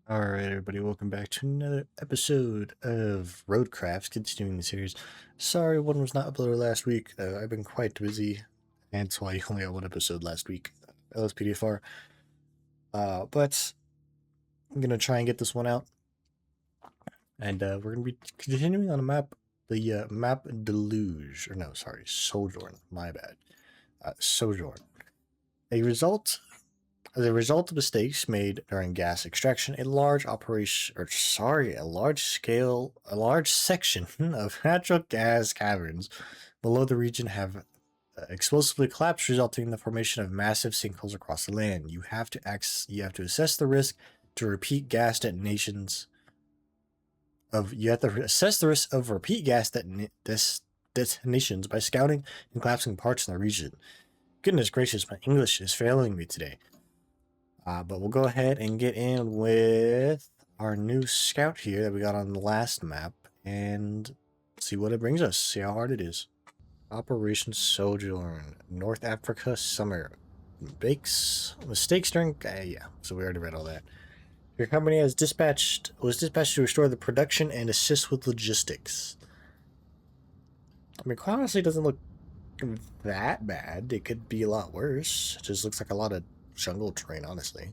Alright, everybody, welcome back to another episode of ROADCRAFT, continuing the series. Sorry one was not uploaded last week. I've been quite busy, and that's why you only got one episode last week. LSPDFR. But I'm going to try and get this one out. And we're going to be continuing on a map, the map Deluge. Or no, sorry, Sojourn. My bad. Sojourn. As a result of mistakes made during gas extraction, a large section of natural gas caverns below the region have explosively collapsed, resulting in the formation of massive sinkholes across the land. You have to assess the risk to repeat gas detonations. You have to assess the risk of repeat gas detonations by scouting and collapsing parts in the region. Goodness gracious, my English is failing me today. But we'll go ahead and get in with our new scout here that we got on the last map and see what it brings us, see how hard it is. Operation Sojourn, North Africa Summer. Mistakes during, yeah, so we already read all that. Your company was dispatched to restore the production and assist with logistics. I mean, quite honestly, it doesn't look that bad. It could be a lot worse. It just looks like a lot of jungle terrain, honestly.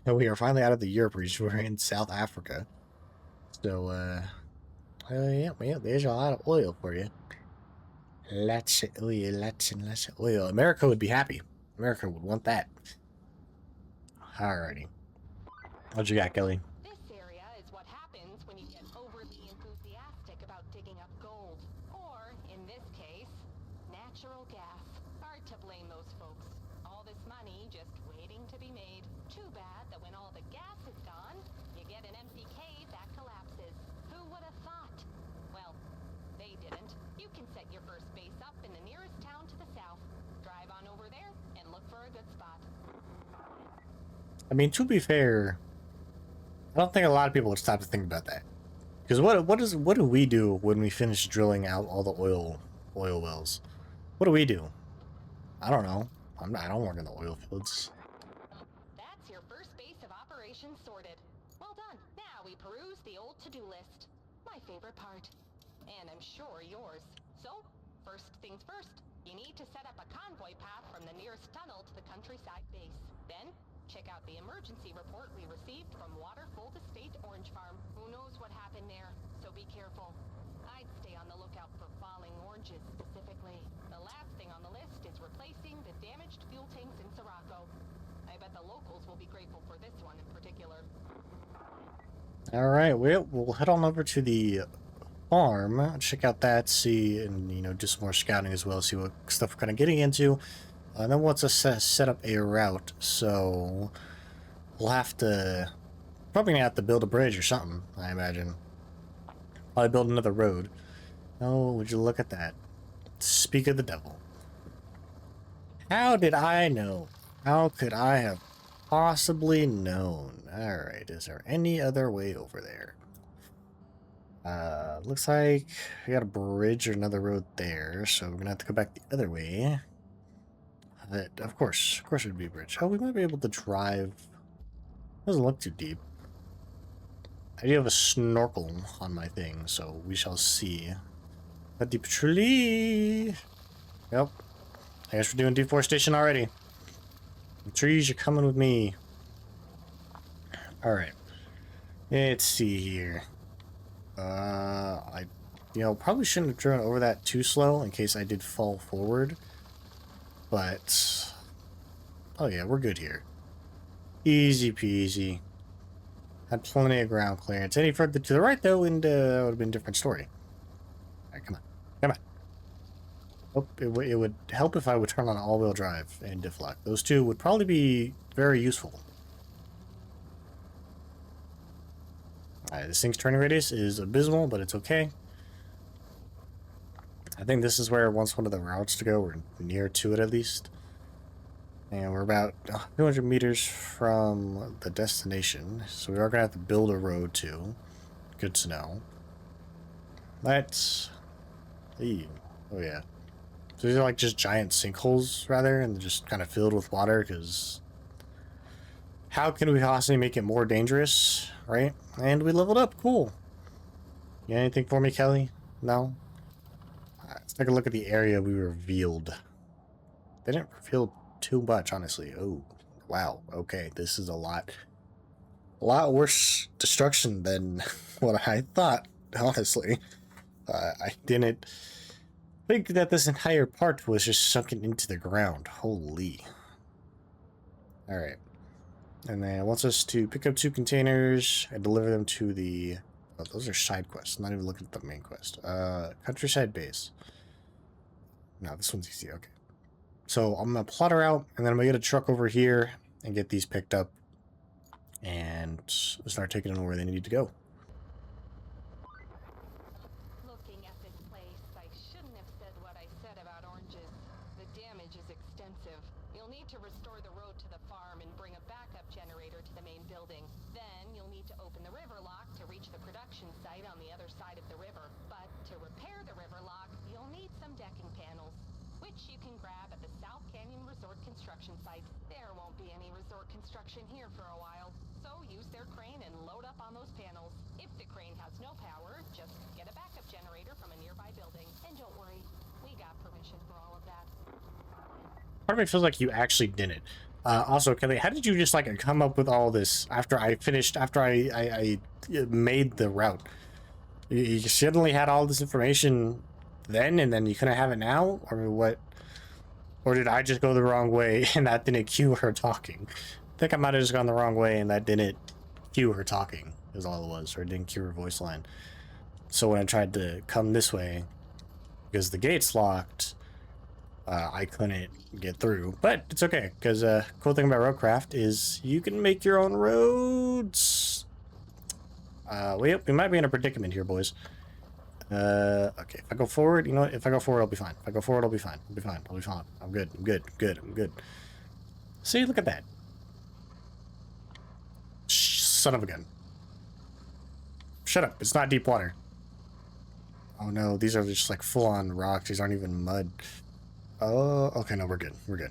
And we are finally out of the Europe region. We're in South Africa. So, yeah, there's a lot of oil for you. Lots of oil. America would be happy. America would want that. Alrighty. What you got, Kelly? This area is what happens when you get overly enthusiastic about digging up gold. Or, in this case, natural gas. Hard to blame those folks. All this money just waiting to be made. Too bad that when all the gas is gone, you get an empty cave that collapses. Who would have thought? Well, they didn't. You can set your first base up in the nearest town to the south. Drive on over there and look for a good spot. I mean, to be fair, I don't think a lot of people would stop to think about that. Because what do we do when we finish drilling out all the oil wells? What do we do? I don't know. I don't work in the oil fields. That's your first base of operations sorted. Well done. Now we peruse the old to-do list. My favorite part. And I'm sure yours. So, first things first. You need to set up a convoy path from the nearest tunnel to the countryside base. Then, check out the emergency report we received from Waterfold Estate Orange Farm. Who knows what happened there, so be careful. I'd stay on the lookout for falling oranges specifically. The last thing on the list is replacing the damaged fuel tanks in Sirocco. I bet the locals will be grateful for this one in particular. Alright, we'll head on over to the farm, check out that, see, and, do some more scouting as well, see what stuff we're kind of getting into. And then once us set up a route, so we'll probably gonna have to build a bridge or something, I imagine. Probably build another road. Oh, would you look at that? Speak of the devil. How did I know? How could I have possibly known? Alright, is there any other way over there? Looks like we got a bridge or another road there, so we're gonna have to go back the other way. Of course it would be a bridge. Oh, we might be able to drive. Doesn't look too deep. I do have a snorkel on my thing, so we shall see. A deep tree. Yep. I guess we're doing deforestation already. The trees are coming with me. Alright. Let's see here. I probably shouldn't have driven over that too slow in case I did fall forward. But, oh yeah, we're good here. Easy peasy. Had plenty of ground clearance. Any further to the right, though, and that would have been a different story. Alright, come on. Come on. Oh, it would help if I would turn on all-wheel drive and diff lock. Those two would probably be very useful. Alright, this thing's turning radius is abysmal, but it's okay. I think this is where it wants one of the routes to go. We're near to it, at least. And we're about 200 meters from the destination. So we are going to have to build a road, too. Good to know. Let's... Oh, yeah. So these are like just giant sinkholes, rather, and they're just kind of filled with water, because... how can we possibly make it more dangerous, right? And we leveled up. Cool. You got anything for me, Kelly? No? Let's take a look at the area we revealed. They didn't reveal too much, honestly. Oh, wow. Okay, this is a lot worse destruction than what I thought, honestly. I didn't think that this entire part was just sunken into the ground. Holy. Alright. And then it wants us to pick up 2 containers and deliver them to the... Oh, those are side quests. Not even looking at the main quest. Countryside base. No, this one's easy. Okay. So I'm going to plot her out, and then I'm going to get a truck over here and get these picked up and start taking them where they need to go. Looking at this place, I shouldn't have said what I said about oranges. The damage is extensive. You'll need to restore the road to the farm and bring a backup generator to the main building. Then you'll need to open the river lock to reach the production site on the other side of the river. But to repair the river lock, you'll need some decking panels, which you can grab at the South Canyon Resort construction site. There won't be any resort construction here for a while, so use their crane and load up on those panels. If the crane has no power, just get a backup generator from a nearby building. And don't worry, we got permission for all of that. Part of me feels like you actually did it. Also, Kelly, how did you just like come up with all this after I made the route? You suddenly had all this information then, and then you couldn't have it now, or what? Or did I just go the wrong way and that didn't cue her talking? I think I might have just gone the wrong way and that didn't cue her talking, is all it was, or it didn't cue her voice line. So when I tried to come this way, because the gate's locked, I couldn't get through. But it's okay, because cool thing about ROADCRAFT is you can make your own roads. We might be in a predicament here, boys. Okay, if I go forward, you know what? If I go forward, I'll be fine. If I go forward, I'll be fine. I'll be fine. I'll be fine. I'm good. I'm good. I'm good. I'm good. See, look at that. Son of a gun. Shut up. It's not deep water. Oh no, these are just like full-on rocks. These aren't even mud. Oh, okay, no, we're good. We're good.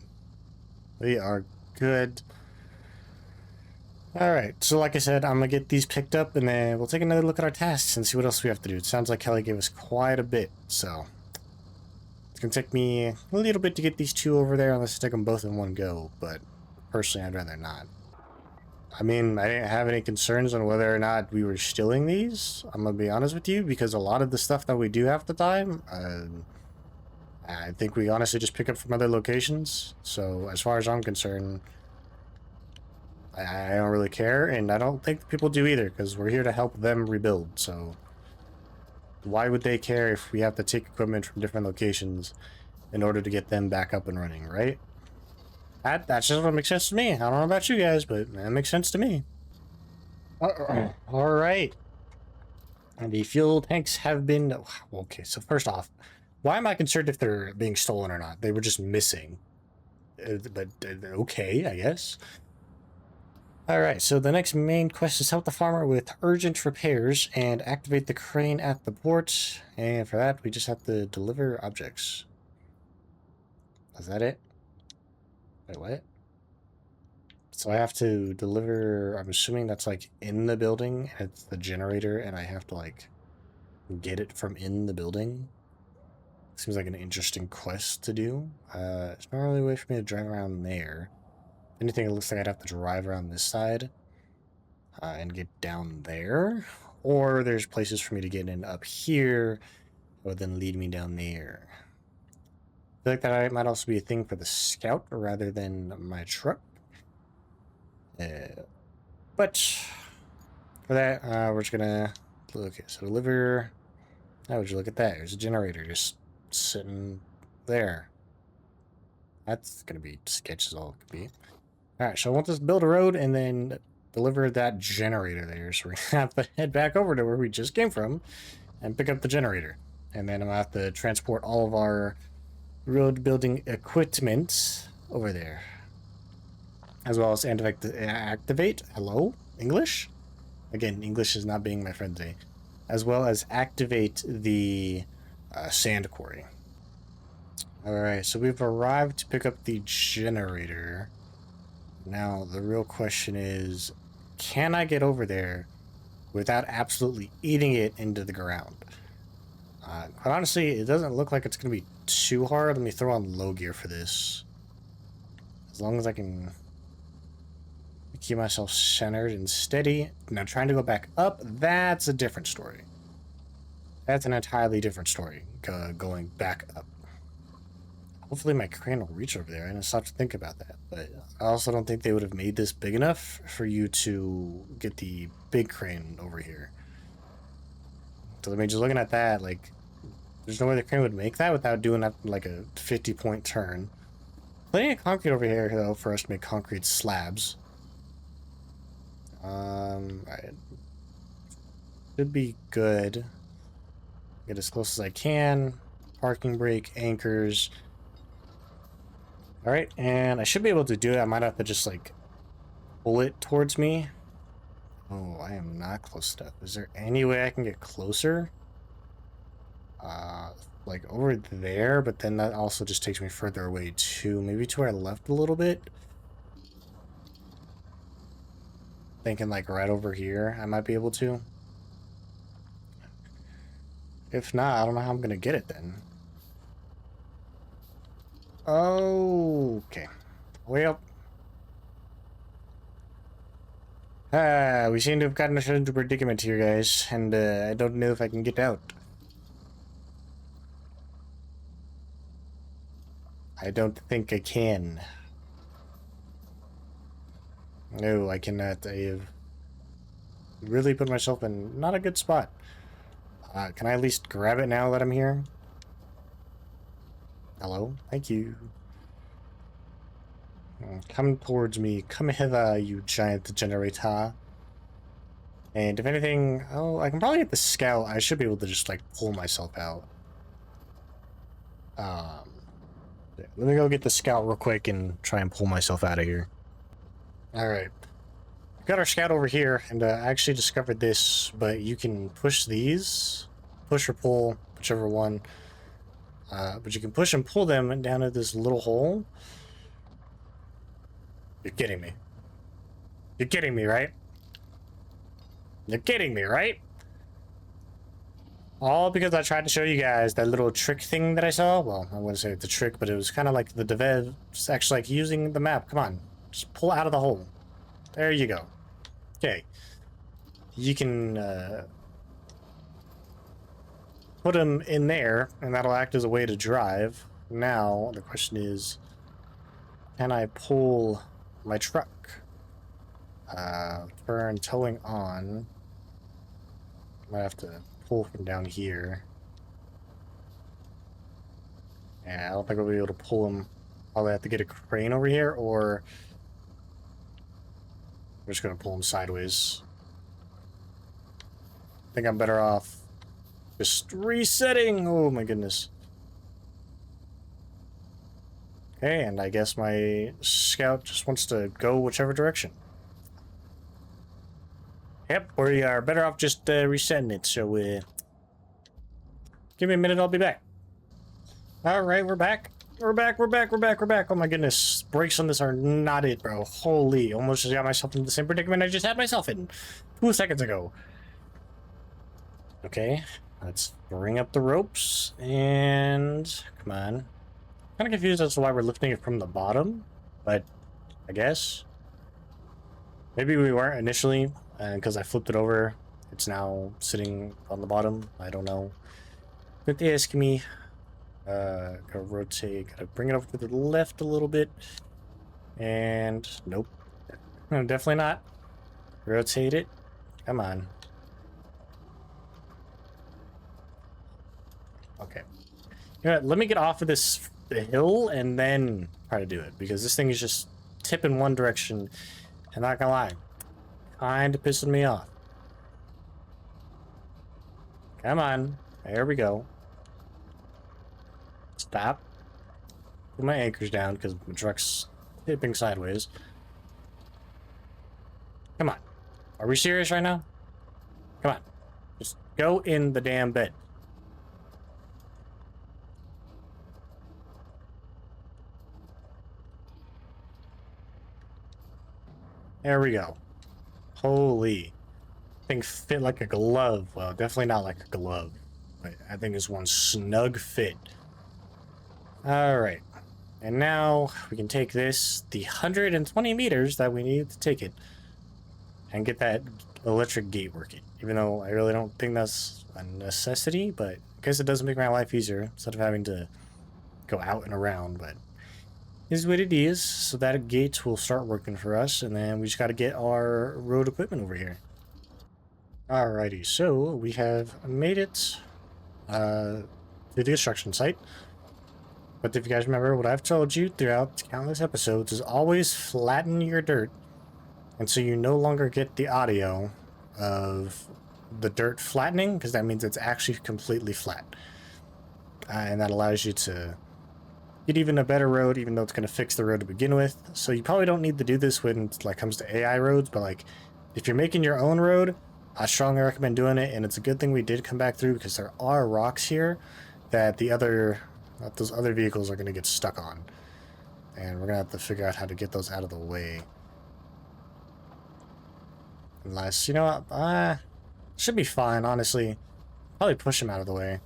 We are good. Alright, so like I said, I'm gonna get these picked up and then we'll take another look at our tasks and see what else we have to do. It sounds like Kelly gave us quite a bit, so it's gonna take me a little bit to get these 2 over there unless I take them both in one go, but personally I'd rather not. I mean, I didn't have any concerns on whether or not we were stealing these, I'm gonna be honest with you, because a lot of the stuff that we do half the time, I think we honestly just pick up from other locations, so as far as I'm concerned, I don't really care, and I don't think people do either, because we're here to help them rebuild, so why would they care if we have to take equipment from different locations in order to get them back up and running, right? That's just what makes sense to me. I don't know about you guys, but that makes sense to me. Alright. And the fuel tanks have been... Okay, so first off, why am I concerned if they're being stolen or not? They were just missing. But okay, I guess. Alright, so the next main quest is help the farmer with urgent repairs and activate the crane at the port. And for that, we just have to deliver objects. Is that it? Wait, what? So I have to deliver, I'm assuming that's like in the building, and it's the generator, and I have to like get it from in the building. Seems like an interesting quest to do. It's not really a way for me to drive around there. Anything, it looks like I'd have to drive around this side and get down there. Or there's places for me to get in up here that would then lead me down there. I feel like that might also be a thing for the scout rather than my truck. But for that, we're just gonna look. Okay, so deliver. How would you look at that? There's a generator just sitting there. That's gonna be sketch as all it could be. Alright, so I want this to build a road and then deliver that generator there. So we're gonna have to head back over to where we just came from and pick up the generator. And then I'm gonna have to transport all of our road building equipment over there. As well as activate. Hello? English? Again, English is not being my friend today. As well as activate the sand quarry. Alright, so we've arrived to pick up the generator. Now, the real question is, can I get over there without absolutely eating it into the ground? Quite honestly, it doesn't look like it's going to be too hard. Let me throw on low gear for this. As long as I can keep myself centered and steady. Now, trying to go back up, that's a different story. That's an entirely different story, going back up. Hopefully my crane will reach over there. I didn't stop to think about that. But I also don't think they would have made this big enough for you to get the big crane over here. So I mean, just looking at that, like, there's no way the crane would make that without doing that like a 50-point turn. Plenty of concrete over here, though, for us to make concrete slabs. Alright. Should be good. Get as close as I can. Parking brake, anchors. Alright, and I should be able to do it. I might have to just, like, pull it towards me. Oh, I am not close enough. Is there any way I can get closer? Like, over there, but then that also just takes me further away, too. Maybe to our left a little bit? Thinking, like, right over here, I might be able to. If not, I don't know how I'm gonna get it, then. Okay. Well. We seem to have gotten us into a predicament here, guys, and I don't know if I can get out. I don't think I can. No, I cannot. I have really put myself in not a good spot. Can I at least grab it now that I'm here? Hello? Thank you. Come towards me. Come hither, you giant generator. And if anything... Oh, I can probably get the scout. I should be able to just, like, pull myself out. Let me go get the scout real quick and try and pull myself out of here. Alright. Got our scout over here, and I actually discovered this, but you can push these. Push or pull, whichever one. But you can push and pull them down at this little hole. You're kidding me. You're kidding me, right? You're kidding me, right? All because I tried to show you guys that little trick thing that I saw. Well, I wouldn't say it's a trick, but it was kind of like the devs actually like using the map. Come on. Just pull out of the hole. There you go. Okay. You can put them in there, and that'll act as a way to drive. Now, the question is, can I pull my truck? Turn towing on. I might have to pull from down here. Yeah, I don't think we'll be able to pull them. Probably have to get a crane over here, or we're just gonna pull them sideways. I think I'm better off just resetting. Oh my goodness. Okay, and I guess my scout just wants to go whichever direction. Yep, we are better off just resetting it, so give me a minute, I'll be back. Alright, we're back. We're back. Oh my goodness. Brakes on this are not it, bro. Holy, almost just got myself into the same predicament I just had myself in 2 seconds ago. Okay, let's bring up the ropes, and come on. Kind of confused as to why we're lifting it from the bottom, but I guess. Maybe we weren't initially, and because I flipped it over, it's now sitting on the bottom. I don't know. Don't ask me. Gotta rotate, gotta bring it over to the left a little bit. And nope. No, definitely not. Rotate it. Come on. Okay. You know what, let me get off of this hill and then try to do it, because this thing is just tipping one direction, and not gonna lie, kinda pissing me off. Come on. There we go. Stop. Put my anchors down because my truck's tipping sideways. Come on. Are we serious right now? Come on. Just go in the damn bed. There we go. Holy. Thing fit like a glove. Well, definitely not like a glove. But I think it's one snug fit. Alright. And now we can take this, the 120 meters that we need to take it, and get that electric gate working. Even though I really don't think that's a necessity, but I guess it does make my life easier instead of having to go out and around. But is what it is. So that gate will start working for us, and then we just got to get our road equipment over here. Alrighty, so we have made it to the construction site. But if you guys remember, what I've told you throughout countless episodes is always flatten your dirt, and so you no longer get the audio of the dirt flattening, because that means it's actually completely flat. And that allows you to get even a better road, even though it's going to fix the road to begin with. So you probably don't need to do this when it comes to AI roads, but like if you're making your own road, I strongly recommend doing it. And it's a good thing we did come back through, because there are rocks here that those other vehicles are going to get stuck on, and we're going to have to figure out how to get those out of the way. Unless, you know what, should be fine, honestly. Probably push them out of the way.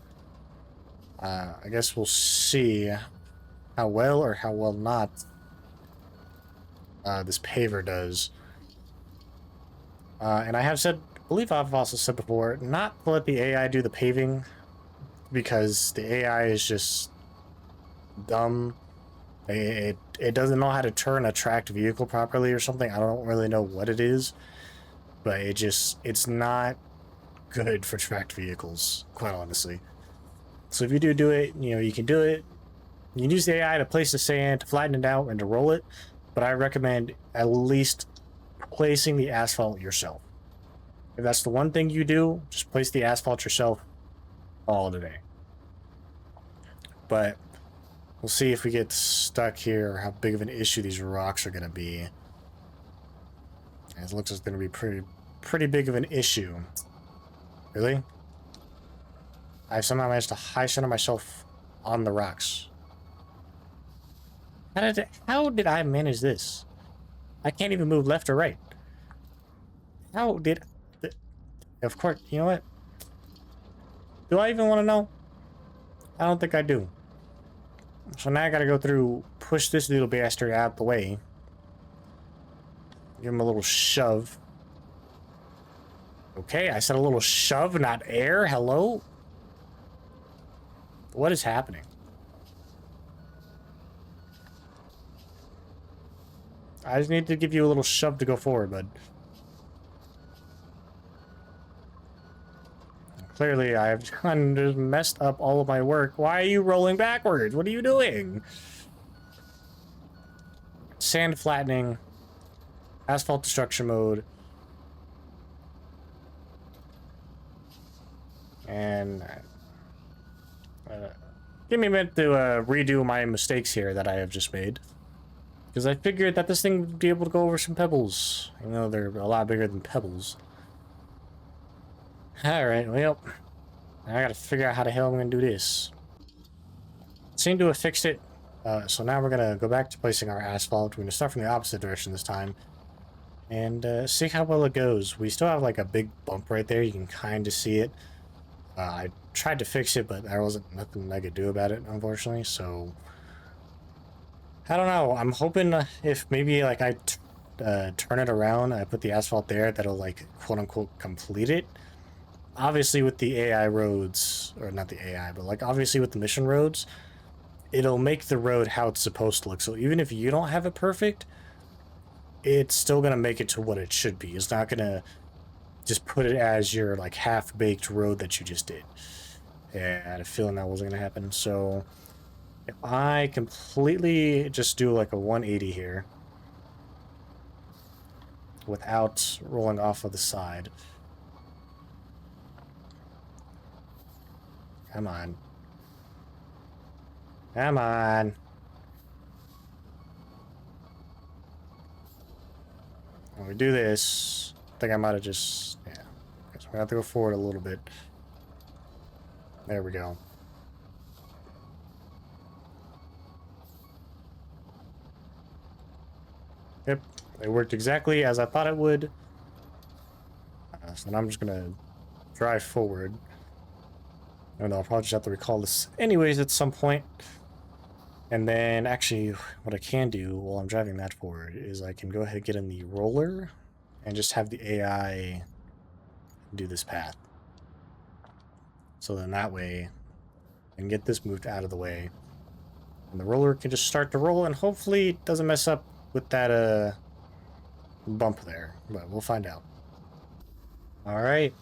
I guess we'll see how well or how well not this paver does. And I have said, I believe I've also said before, not to let the AI do the paving, because the AI is just dumb. It doesn't know how to turn a tracked vehicle properly or something. I don't really know what it is, but it's not good for tracked vehicles, quite honestly. So if you do it, you know, you can do it. You can use the AI to place the sand, to flatten it out, and to roll it, but I recommend at least placing the asphalt yourself. If that's the one thing you do, just place the asphalt yourself all day. But we'll see if we get stuck here, or how big of an issue these rocks are going to be. It looks like it's going to be pretty big of an issue. Really? I've somehow managed to high center myself on the rocks. How did I manage this? I can't even move left or right. How did... Of course, you know what? Do I even want to know? I don't think I do. So now I gotta go through, push this little bastard out the way. Give him a little shove. Okay, I said a little shove, not air. Hello? What is happening? I just need to give you a little shove to go forward, bud. Clearly, I've kind of messed up all of my work. Why are you rolling backwards? What are you doing? Sand flattening. Asphalt destruction mode. And... give me a minute to redo my mistakes here that I have just made. Because I figured that this thing would be able to go over some pebbles. You know, they're a lot bigger than pebbles. Alright, well, I gotta figure out how the hell I'm gonna do this. Seem to have fixed it. So now we're gonna go back to placing our asphalt. We're gonna start from the opposite direction this time. And see how well it goes. We still have like a big bump right there. You can kind of see it. I tried to fix it, but there wasn't nothing I could do about it, unfortunately. So I don't know. I'm hoping if maybe like I turn it around, I put the asphalt there, that'll like quote unquote complete it. Obviously with the AI roads, or not the AI, but like obviously with the mission roads, it'll make the road how it's supposed to look. So even if you don't have it perfect, it's still gonna make it to what it should be. It's not gonna just put it as your like half-baked road that you just did. Yeah, I had a feeling that wasn't gonna happen. So if I completely just do like a 180 here without rolling off of the side. Come on. Come on. When we do this, I think I might have just... yeah. So we're going to have to go forward a little bit. There we go. Yep. It worked exactly as I thought it would. So now I'm just gonna drive forward. I don't know, I'll probably just have to recall this anyways at some point. And then actually what I can do while I'm driving that forward is I can go ahead and get in the roller and just have the AI do this path. So then that way I can get this moved out of the way. And the roller can just start to roll and hopefully it doesn't mess up with that bump there. But we'll find out. Alright.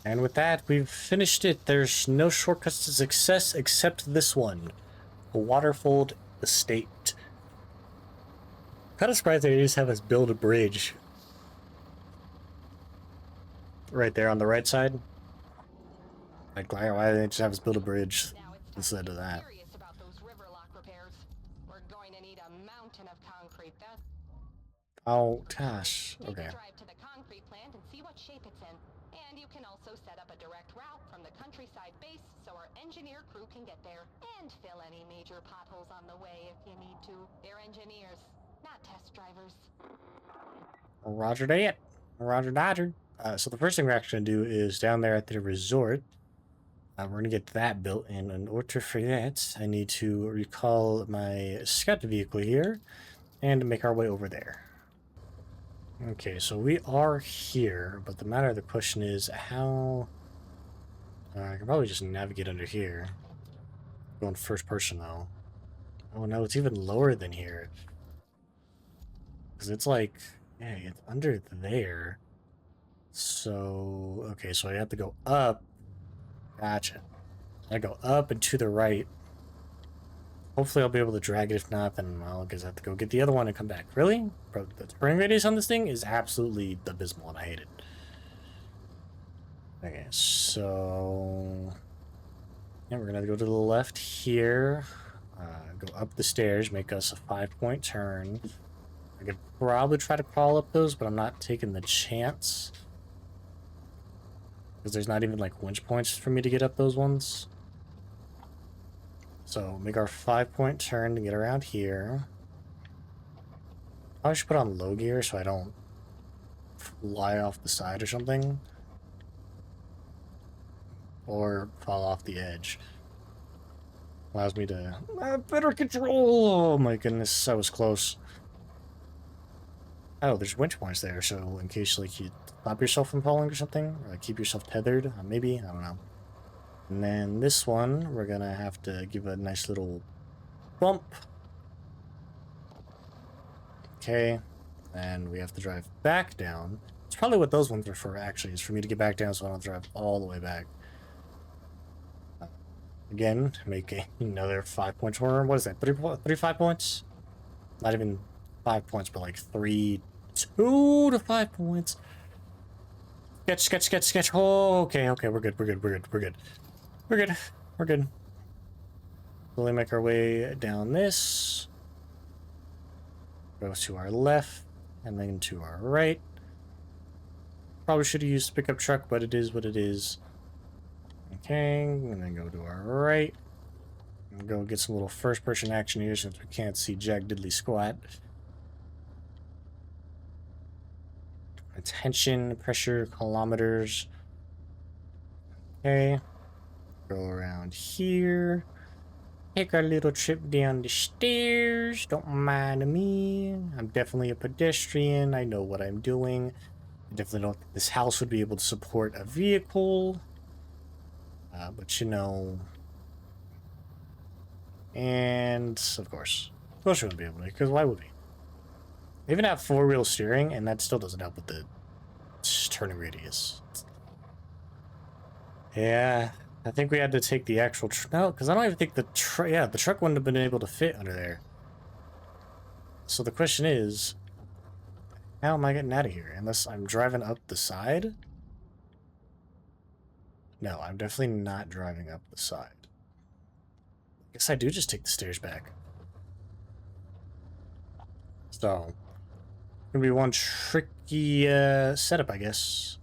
And with that, we've finished it. There's no shortcuts to success except this one. The Waterfold Estate. Kind of surprised they just have us build a bridge. Right there on the right side. Like, why didn't they just have us build a bridge instead of that? About those river lock repairs. We're going to need a mountain of concrete. Oh, gosh. Okay. Drive to the concrete plant and see what shape it's in. And you can also set up a direct route from the countryside base so our engineer crew can get there and fill any major potholes on the way if you need to. They're engineers, not test drivers. Roger that. Roger Dodger. So the first thing we're actually going to do is down there at the resort. We're going to get that built in order for that, I need to recall my scout vehicle here and make our way over there. Okay, so we are here, but the matter of the question is how... I can probably just navigate under here. Going first person, though. Oh no, it's even lower than here. Because it's like... Yeah, it's under there. So... Okay, so I have to go up. Gotcha. I go up and to the right. Hopefully I'll be able to drag it. If not, then I'll just have to go get the other one and come back. Really? Bro, the turning radius on this thing is absolutely abysmal and I hate it. Okay, so... Yeah, we're gonna go to the left here. Go up the stairs, make us a 5-point turn. I could probably try to crawl up those, but I'm not taking the chance. Because there's not even like winch points for me to get up those ones. So make our 5-point turn to get around here. I should put on low gear so I don't fly off the side or something. Or fall off the edge. Allows me to better control. Oh my goodness, that was close. Oh, there's winch points there, so in case like you stop yourself from falling or something, or like keep yourself tethered, maybe, I don't know. And then this one, we're gonna have to give a nice little bump. Okay, and we have to drive back down. It's probably what those ones are for, actually, is for me to get back down so I don't drive all the way back. Again, make another 5-point turn. What is that? 3 5 points? Not even 5 points, but like 2 to 5 points. Sketch. Oh, okay, we're good. Slowly make our way down this. Go to our left, and then to our right. Probably should have used the pickup truck, but it is what it is. Okay, and then go to our right. And go get some little first-person action here since we can't see jack diddly squat. Attention, pressure, kilometers. Okay. Go around here. Take our little trip down the stairs. Don't mind me. I'm definitely a pedestrian. I know what I'm doing. I definitely don't think this house would be able to support a vehicle. But you know... And, of course we wouldn't be able to, because why would we? They even have 4-wheel steering, and that still doesn't help with the turning radius. Yeah, I think we had to take the actual... No, because I don't even think the truck wouldn't have been able to fit under there. So the question is, how am I getting out of here? Unless I'm driving up the side? No, I'm definitely not driving up the side. I guess I do just take the stairs back. So, gonna be one tricky setup, I guess.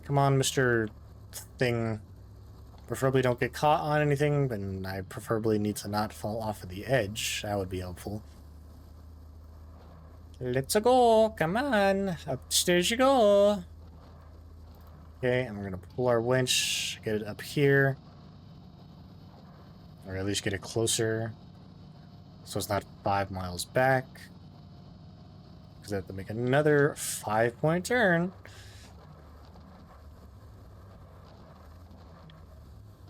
Come on, Mr. Thing. Preferably don't get caught on anything, and I preferably need to not fall off of the edge. That would be helpful. Let's go. Come on. Upstairs you go. Okay, and we're going to pull our winch, get it up here. Or at least get it closer. So it's not 5 miles back. Because I have to make another 5-point turn.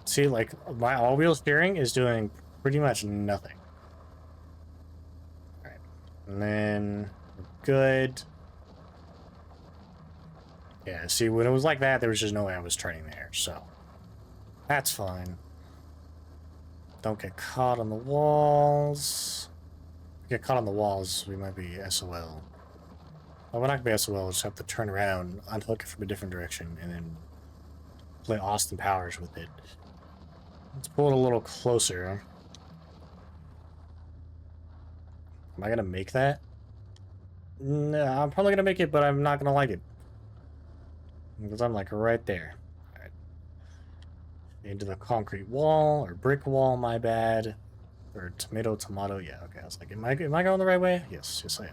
See, like, my all-wheel steering is doing pretty much nothing. Alright. And then, we're good. Yeah, see, when it was like that, there was just no way I was turning there, so. That's fine. Don't get caught on the walls. If we get caught on the walls, we might be SOL. Well, we're not going to be SOL, we'll just have to turn around, unhook it from a different direction, and then play Austin Powers with it. Let's pull it a little closer. Am I going to make that? No, I'm probably going to make it, but I'm not going to like it. Because I'm like right there. All right. Into the concrete wall, or brick wall, my bad. Or tomato, yeah, okay. I was like, am I going the right way? Yes, yes I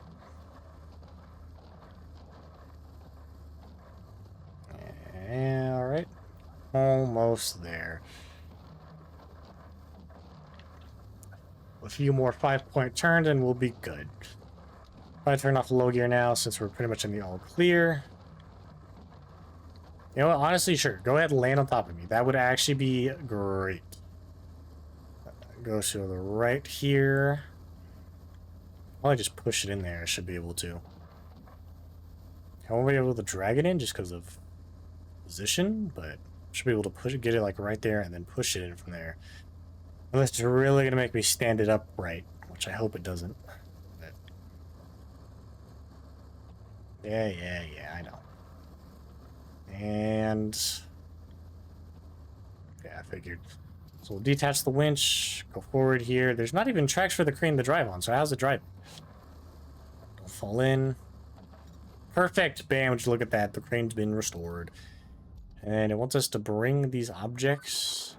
am. Alright. Almost there. A few more 5-point turns and we'll be good. If I turn off low gear now, since we're pretty much in the all clear. You know what? Honestly, sure. Go ahead and land on top of me. That would actually be great. Go to the right here. I'll just push it in there. I should be able to. I won't be able to drag it in just because of position, but should be able to push it, get it like right there, and then push it in from there. Unless it's really gonna make me stand it upright, which I hope it doesn't. But yeah, I know. And yeah, I figured. So we'll detach the winch, go forward here. There's not even tracks for the crane to drive on, so how's it driving? Don't fall in. Perfect! Bam, would you look at that? The crane's been restored. And it wants us to bring these objects.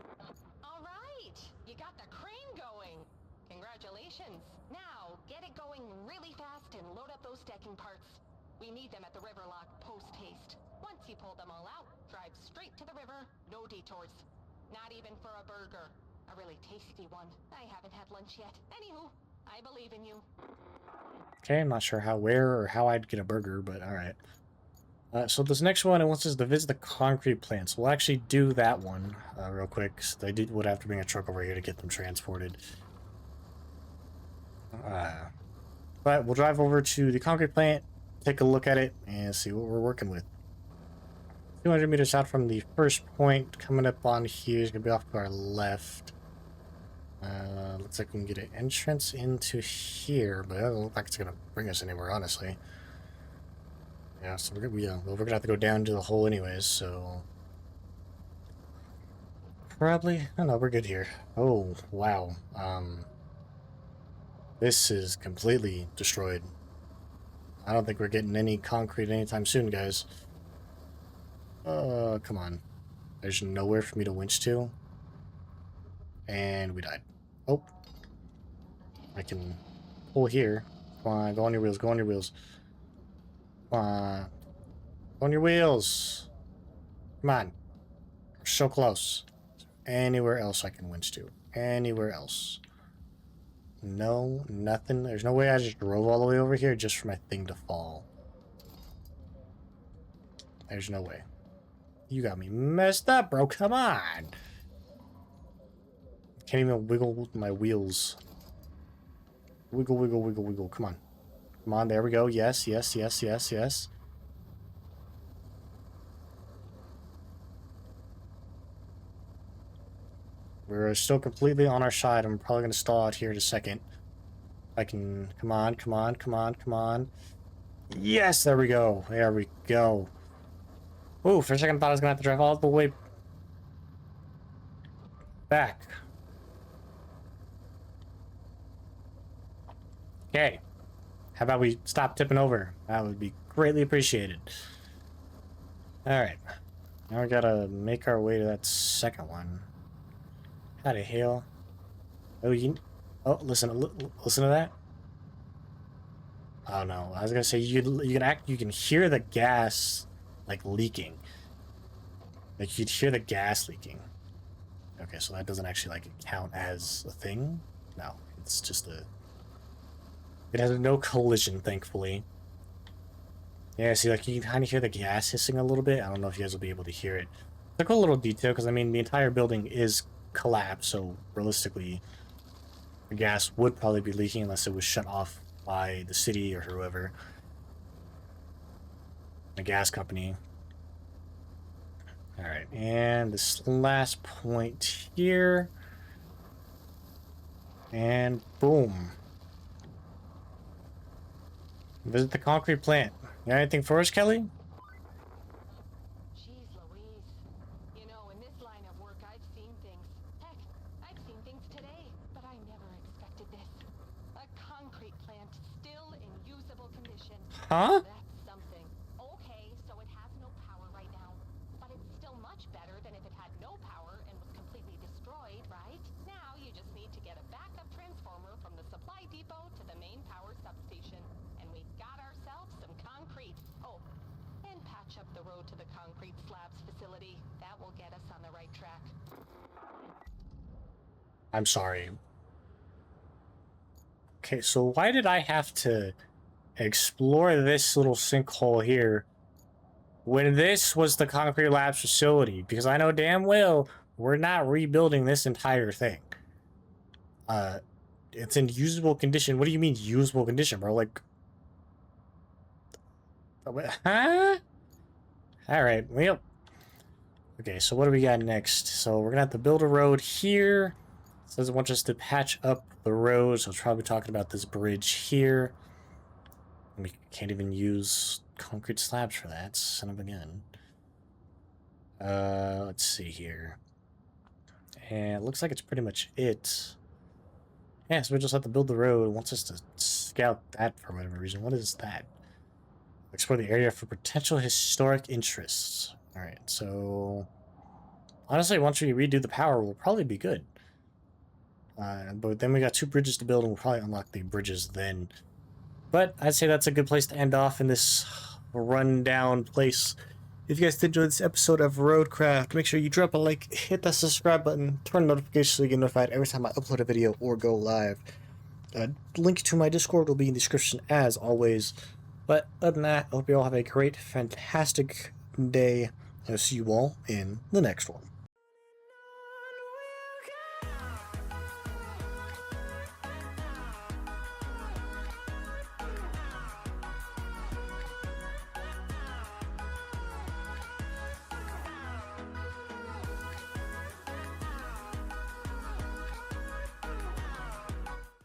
Alright, you got the crane going. Congratulations. Now, get it going really fast and load up those decking parts. We need them at the river lock post-haste. Once you pull them all out, drive straight to the river, no detours. Not even for a burger. A really tasty one. I haven't had lunch yet. Anywho, I believe in you. Okay, I'm not sure where or how I'd get a burger, but alright. So this next one, it wants us to visit the concrete plants. We'll actually do that one real quick. So they would have to bring a truck over here to get them transported. But we'll drive over to the concrete plant, take a look at it, and see what we're working with. 200 meters out from the first point, coming up on here is going to be off to our left. Looks like we can get an entrance into here, but it doesn't look like it's going to bring us anywhere, honestly. Yeah, so we're gonna have to go down to the hole anyways, so probably, I don't know, we're good here. Oh, wow. This is completely destroyed. I don't think we're getting any concrete anytime soon, guys. Come on. There's nowhere for me to winch to. And we died. Oh. I can pull here. Come on, go on your wheels, go on your wheels. Come on. Go on your wheels. Come on. We're so close. Anywhere else I can winch to. Anywhere else. No, nothing. There's no way I just drove all the way over here just for my thing to fall. There's no way. You got me messed up, bro. Come on. Can't even wiggle my wheels. Wiggle, wiggle, wiggle, wiggle. Come on. Come on, there we go. Yes, yes, yes, yes, yes. We're still completely on our side. I'm probably going to stall out here in a second. I can... Come on, come on, come on, come on. Yes, there we go. There we go. Ooh, for a second I thought I was going to have to drive all the way back. Okay. How about we stop tipping over? That would be greatly appreciated. Alright. Now we gotta make our way to that second one. How the hell? Oh, listen to that. Oh no, I was gonna say you can hear the gas like leaking. Like you'd hear the gas leaking. Okay, so that doesn't actually like count as a thing. No, it's just a. It has no collision, thankfully. Yeah, see, like you can kind of hear the gas hissing a little bit. I don't know if you guys will be able to hear it. It's a cool little detail because I mean the entire building is collapsed, so realistically, the gas would probably be leaking unless it was shut off by the city or whoever, the gas company. All right, and this last point here, and boom. Visit the concrete plant. You got anything for us, Kelly? Jeez Louise. You know, in this line of work, I've seen things. Heck, I've seen things today, but I never expected this. A concrete plant still in usable condition. Huh? That's something. Okay, so it has no power right now, but it's still much better than if it had no power and was completely destroyed, right? Now you just need to get a backup transformer from the supply depot to the main power substation, and we got ourselves some concrete. Oh, and patch up the road to the concrete slabs facility. That will get us on the right track. I'm sorry. Okay, so why did I have to explore this little sinkhole here when this was the concrete labs facility? Because I know damn well we're not rebuilding this entire thing. It's in usable condition. What do you mean usable condition, bro? Like, huh? All right, well. Okay, so what do we got next? So we're gonna have to build a road here. It says it wants us to patch up the road, so it's probably talking about this bridge here. We can't even use concrete slabs for that, son of a gun. Let's see here. And it looks like it's pretty much it. Yeah, so we just have to build the road. It wants us to scout that for whatever reason. What is that? Explore the area for potential historic interests. Alright, so... honestly, once we redo the power, we'll probably be good. But then we got 2 bridges to build, and we'll probably unlock the bridges then. But I'd say that's a good place to end off in this rundown place. If you guys did enjoy this episode of ROADCRAFT, make sure you drop a like, hit that subscribe button, turn notifications so you get notified every time I upload a video or go live. Link to my Discord will be in the description as always. But other than that, I hope you all have a great, fantastic day. I'll see you all in the next one.